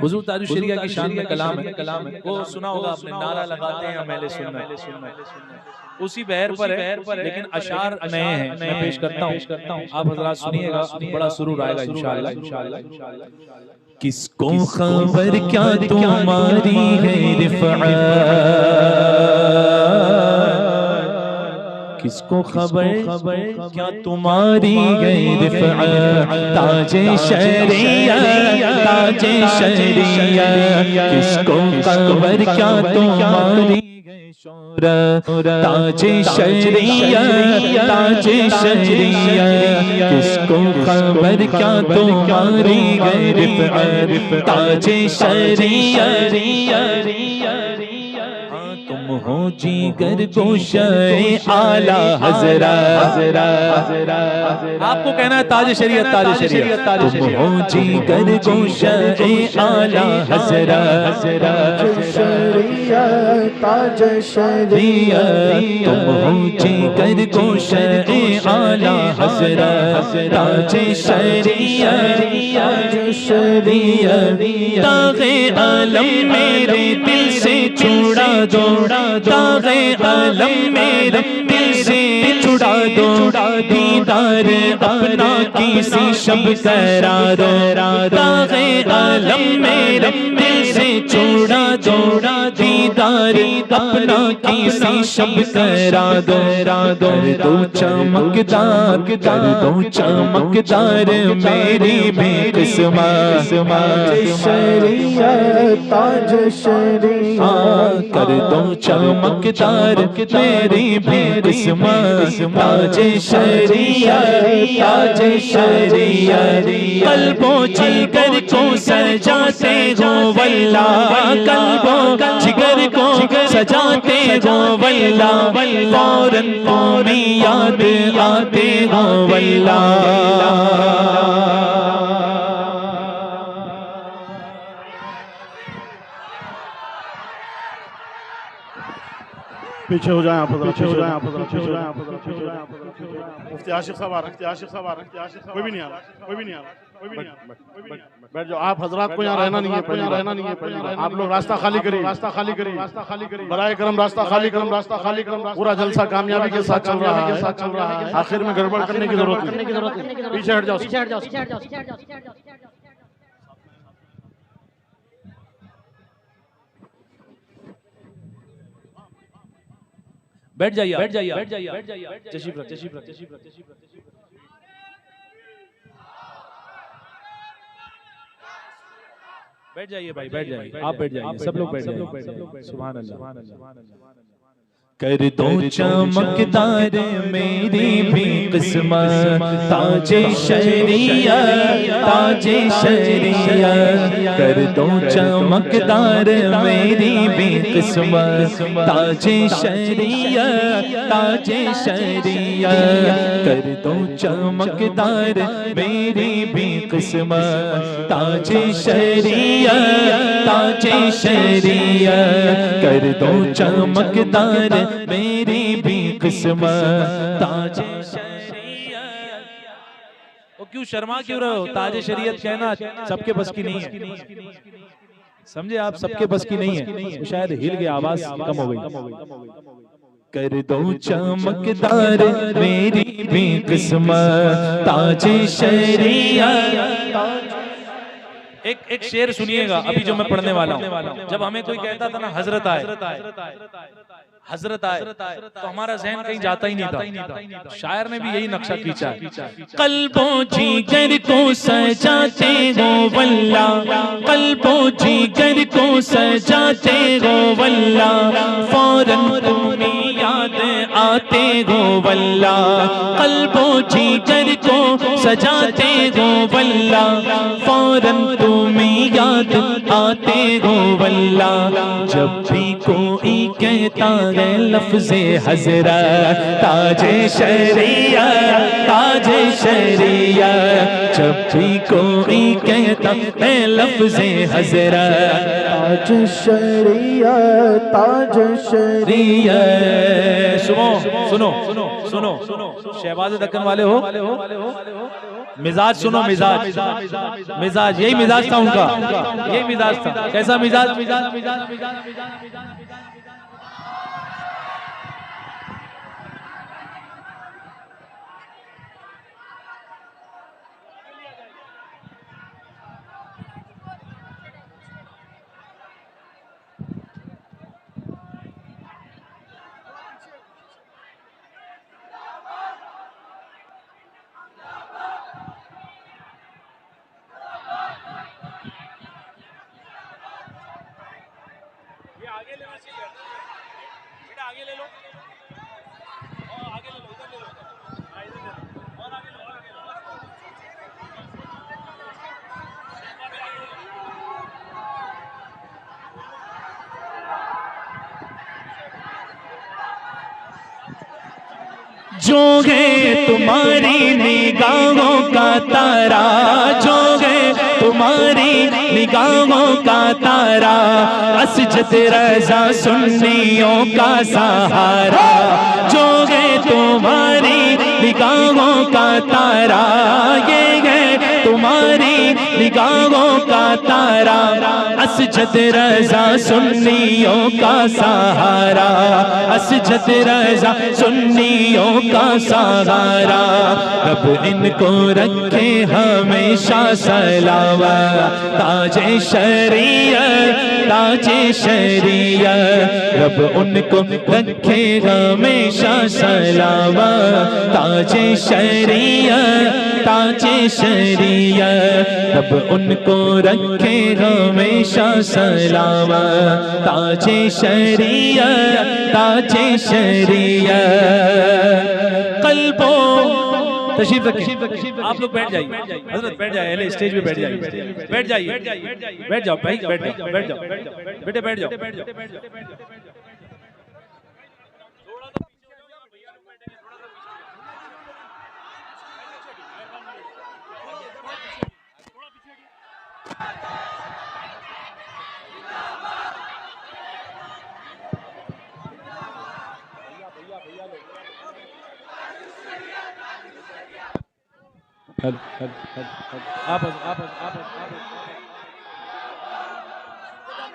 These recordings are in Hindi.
हुजूर ताजुल शरिया की शान में कलाम है, वो सुना होगा आपने, नारा लगाते हैं हम अहले सुन्नत, उसी बहर पर है, लेकिन अशार नए हैं, मैं पेश करता हूँ, आप हजरात सुनिएगा, बड़ा सुरूर आएगा इंशाअल्लाह। किसको खबर क्या तुम्हारी है रिफ़अत, किसको खबर क्या तुम्हारी है रिफ़अत, ताजे शरिया ताजे शरिया, किसको खबर क्या तुम्हारी ताजे शरिया ताजे शरिया, किसको खबर क्या तुम्हारी गए रिफ़अत, ताजे शरिया। तुम हो जीगर गोशे आला हज़रत, आपको कहना है ताजे शरीयत ताजे शरीयत, तुम हो जीगर गोशे आला हज़रत, ताजे शरिया, तुम हो जीगर गोशे आला हज़रत, ताजे शरिया ताजे शरिया, तागे आलम मेरे दिल से छुड़ा दो, तागे आलम मेरे दिल से छुड़ा दो, दीदार अपना किसी शब करा दो, तागे आलम मेरे दिल से छुड़ा दो, दीदार अपना किसी शब करा दो, कर दो चमकदार कर दो चमकदार मेरी बेकिस्मत, शरिया ताजे शरिया, कर दो चमकदार मेरी बेकिस्मत, ताजे शरिया ताजे शरिया, कल्बों जिगर को सजाते हो वल्ला, कल्बों जिगर को सजाते हो वल्ला, फौरन तुम्हें याद आते हो वल्ला। पीछे हो जाए आप, पीछे हो जाए आप, पीछे हो जाए आप, पीछे हो जाए आप। मुफ्ती आशिक साहब आ रहे, आशिक साहब आ रहे, कोई भी नहीं आ रहा, कोई भी नहीं आ रहा, कोई भी नहीं आ रहा, बैठ जाओ आप हजरात को यहाँ रहना नहीं है, यहाँ रहना नहीं है, आप लोग रास्ता खाली करिए, रास्ता खाली करिए, रास्ता खाली करिए, बराए करम रास्ता खाली करम, रास्ता खाली करम, पूरा जलसा कामयाबी के साथ चल रहा है, आखिर में गड़बड़ करने की जरूरत नहीं, पीछे हट जाओ, पीछे हट जाओ, बैठ जाइए बैठ जाइए बैठ जाइए तशरीफ रख तशरीफ रख तशरीफ रख तशरीफ रख, बैठ जाइए भाई बैठ जाइए, आप बैठ जाइए, सब लोग बैठ जाइए, सुभान अल्लाह। कर दो चमकदार मेरी भी किस्मत, ताजे शरिया ताजे शरिया, कर दो चमकदार मेरी भी किस्मत, ताजे शरिया ताजे शरिया, कर दो चमकदार मेरी भी किस्मत, ताजे शरिया ताजे शरिया, कर दो चमकदार मेरी भी किस्मत, ताजे शरिया। वो क्यों शर्मा क्यों रहे हो, ताजे शरीयत कहना सबके बस की नहीं है, समझे आप, सबके बस की नहीं है, शायद हिल गया, आवाज कम हो गई। कर दो चमकदार मेरी भी किस्मत, ताजे शरिया। एक शेर सुनिएगा अभी जो मैं पढ़ने वाला हूँ, जब हमें कोई कहता था ना हजरत आए हजरत आए, तो हमारा ज़हन कहीं जाता ही नहीं था, शायर ने भी यही नक्शा खींचा, कल्बों जिगर को सजाते हो वल्ला, कल्बों जिगर को सजाते हो वल्ला, फौरन तुम्हें याद आते हो वल्ला, कल्बों जिगर को सजाते हो वल्ला, फौरन तुम्हें याद आते हो वल्ला, जब भी कोई कहता है लफ्ज़े हज़रत, ताजे शरिया ताजे शरिया, जब भी कोई कहता है लफ्ज़े हज़रत, ताजे शरिया ताजे शरिया। सुनो सुनो सुनो शहबाज दक्कन वाले हो, मिजाज सुनो, मिजाज मिजाज यही मिजाज था उनका, ये मिजाज था। कैसा मिजाज? जो है तुम्हारी निगाहों का तारा, जो है तुम्हारी निगाहों का तारा, असजद रज़ा सुन्नियों का सहारा। जो है तुम्हारी निगाहों का तारा, ये है तुम्हारी निगाहों का तारा, असजद रज़ा सुन्नियों का सहारा, असजद रज़ा सुन्नियों का सहारा। रब इनको रखे हमेशा सलावत, ताजे शरीयत, ताजे शरीयत। रब उनको रखे हमेशा सलावत, ताजे शरीयत, ताजे शरीयत। रब उनको रखे हमेशा सलामत, ताजे शरीयत, ताजे शरीयत। कल्बों तशरीफ रखिए, आप लोग बैठ जाइए, हजरत बैठ जाइए, अहले स्टेज पे बैठ जाइए, बैठ जाइए, बैठ जाओ भाई, बैठ जाओ, बैठ जाओ, बेटे बैठ जाओ।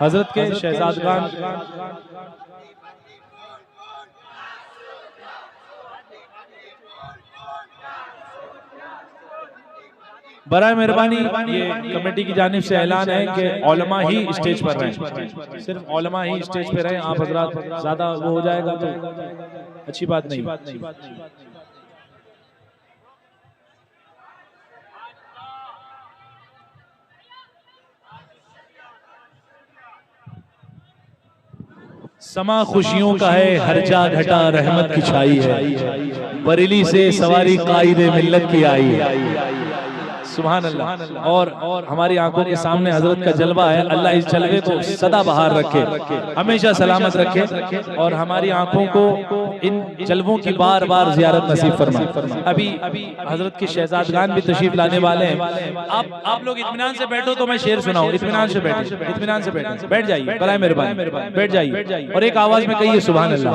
हजरत के शहजादगान बराए मेहरबानी, ये कमेटी की जानिब से ऐलान है कि औलमा ही स्टेज पर रहें, सिर्फ औलमा ही स्टेज पर रहें। आप हजरात ज्यादा वो हो जाएगा तो अच्छी बात नहीं। समा खुशियों का है, हर जा घटा रहमत की छाई है, बरेली से सवारी कायदे मिल्लत की आई है। सुभान अल्लाह। और हमारी आंखों के सामने हजरत का जलवा है। अल्लाह इस जलवे को सदा बहार रखे, हमेशा सलामत रखे और हमारी आंखों को इन जलवों की बार बार जियारत नसीब फरमाए। अभी हजरत के शहजादगान भी तशरीफ लाने वाले हैं। आप लोग इत्मीनान से बैठो तो मैं शेर सुनाऊं। इत्मीनान से बैठे, इत्मीनान से बैठे, बैठ जाइए, बराए मेहरबानी बैठ जाइए और एक आवाज में कहिए सुभान अल्लाह।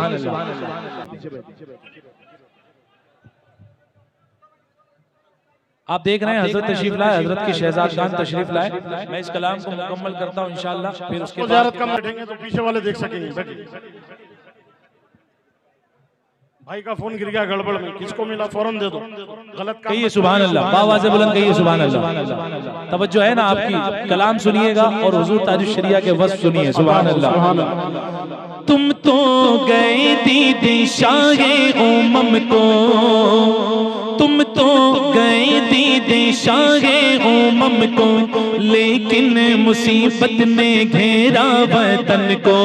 आप देख रहे हैं हजरत तशरीफ लाए, हजरत के शहजादगान तशरीफ लाए। मैं इस कलाम को मुकम्मल करता हूँ इंशाअल्लाह, फिर उसके बाद कम बैठेंगे तो पीछे वाले देख सकेंगे। भाई का फोन गिर गया गड़बड़ में, किसको मिला फौरन दे दो। गलत कहिए सुभान अल्लाह, आवाज़ बुलंद कहिए सुभान अल्लाह। तवज्जो है ना आपकी, कलाम सुनिएगा और हुजूर ताजुश शरिया के वस्फ सुनिए। सुभान अल्लाह। तुम तो गए दीदी शाहे उमम को, तुम तो गए दीदी शाहे उमम को, लेकिन मुसीबत ने घेरा वतन को।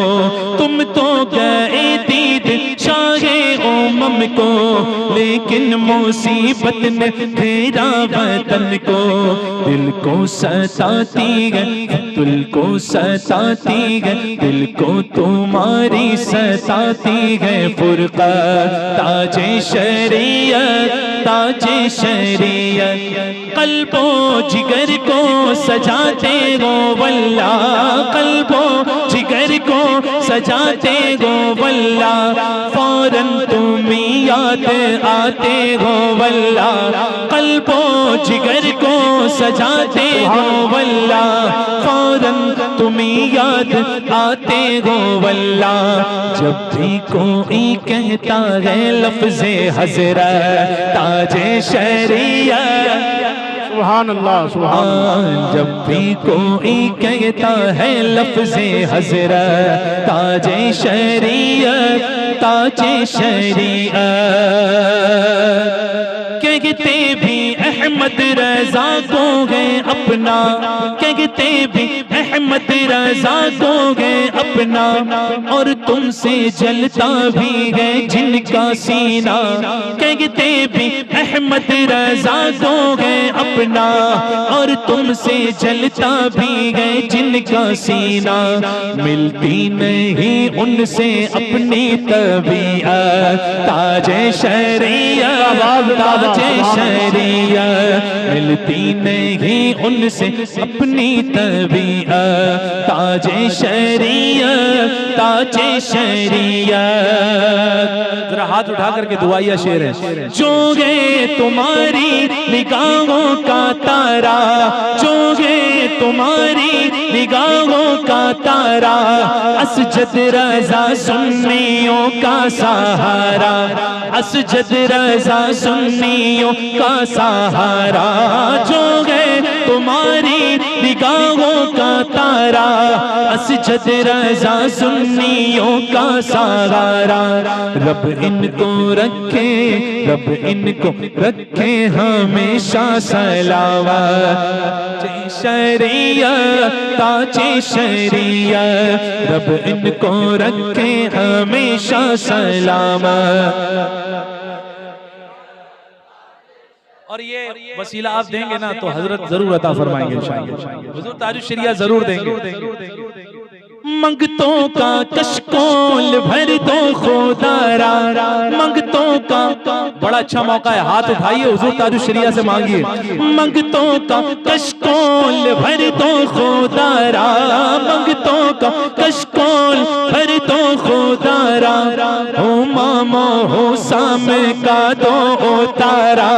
तुम तो गए दीदी शाहे उमम को, लेकिन मुसीबत ने घेरा वतन को। दिल को सताती है, दिल को सताती है, दिल को तुम्हारी सताती है फुरका। ताजे शरीयत, ताजे शरीयत, कल्बो जिगर को सजाते हो वल्लाह, कल्बो जिगर को सजाते हो वल्ला, फौरन तुम याद आते हो वल्ला, कल्बो जिगर को सजाते हो वल्ला, फौरन तुम याद आते हो वल्ला। जब भी कोई कहता है लफ्ज़े हज़रत ताजे शरीयत, सुभान अल्लाह सुभान अल्लाह। जब भी कोई कहता है लफ्ज़े हज़रत ताजे शरीयत, ताजे शरीयत, कहते भी अहमद रज़ा को है अपना, कहते भी अहमद रज़ा को है अपना, और तुमसे जलता भी है जिनका सीना, कहते भी अहमद रज़ा को है अपना, और तुमसे जलता भी है जिनका सीना। मिलती नहीं उनसे अपनी तबीयत ताजे शरीयत, ताजे शरीयत, मिलती नहीं उनसे अपनी तबीयत ताजे शरीयत, ताजे शरीयत। जरा हाथ उठा करके दुआया शेर है। जो है तुम्हारी निगाहों का तारा, जो है तुम्हारी निगाहों का तारा, असजद रज़ा सुन्नियों का सहारा, असजद रज़ा सुन्नियों का सहारा। जो है तुम्हारी निगाहों का तारा, असजद रज़ा सुन्नियों का सहारा। रब इनको रखे, रब इनको रखे हमेशा सलावत शरीयत, ताजे शरीयत, रब इनको रखे हमेशा सलामत। और ये वसीला आप देंगे ना तो हजरत जरूर अता फरमाएंगे इंशाअल्लाह, हुजूर ताजुश शरिया जरूर देंगे। मंगतों का कशकोल भर दो खुदारा, मंगतों का बड़ा अच्छा मौका है, हाथ उठाइए हुजूर ताजुश शरिया से मांगिए। मंगतों का कशकोल भर दो खुदारा, मंगतों का कशकोल भर दो खुदारा, हो मामो हो साम का दो उतारा,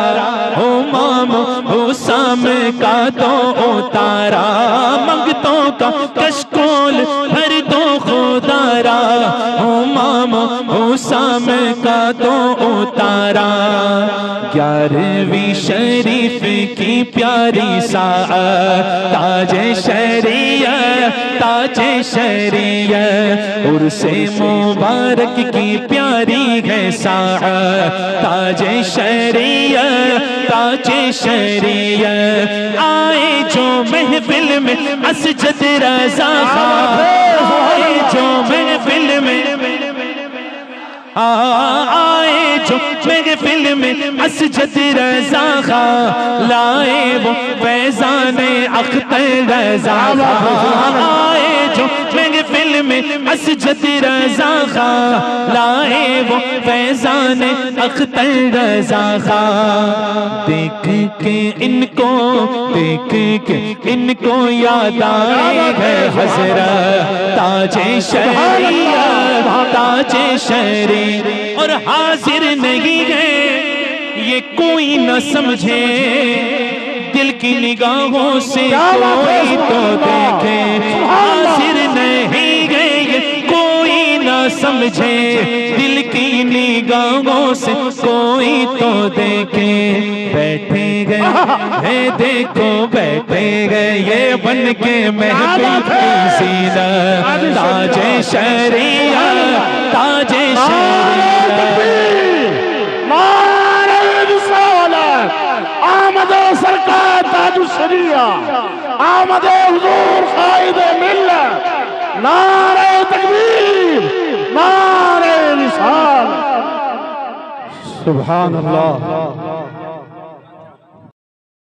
हो मामो हो साम का दो उतारा। मंगतों का कशकोल भर दो खुदारा, हो मामो हो साम का दो उतारा। 11वीं शरीफ की प्यारी साअत ताजे शरीयत, ताजे शरीयत, उर्से मुबारक की प्यारी है साअत ताजे शरीयत, ताजे शरीयत। आए जो महफिल में असजद रज़ा खां, आए जो महफिल में, आए जो महफिल में असजद रज़ा खां, लाए वो फैज़ान अख्तर रज़ा खां। आए जो महफिल में असजद रज़ा खां, लाए वो फैज़ान अख्तर रज़ा खां। देख के इनको, देख के इनको याद आए है हज़रत ताजे शरीयत, ताजे शरीयत। और हाजिर नहीं है ये कोई न समझे, दिल की निगाहों से कोई तो देखे। हाजिर नहीं है ये कोई न समझे, दिल की निगाहों से कोई तो देखे। बैठे गए है देखो, बैठे गए ये बन के महफिल की ज़ीनत ताजे शरीयत, ताजे शरीयत। आमदे सरकार ताजुश शरिया, आमदे हुजूर कायदे मिल्लत, नारे तकबीर, नारे रिसालत। सुभान अल्लाह।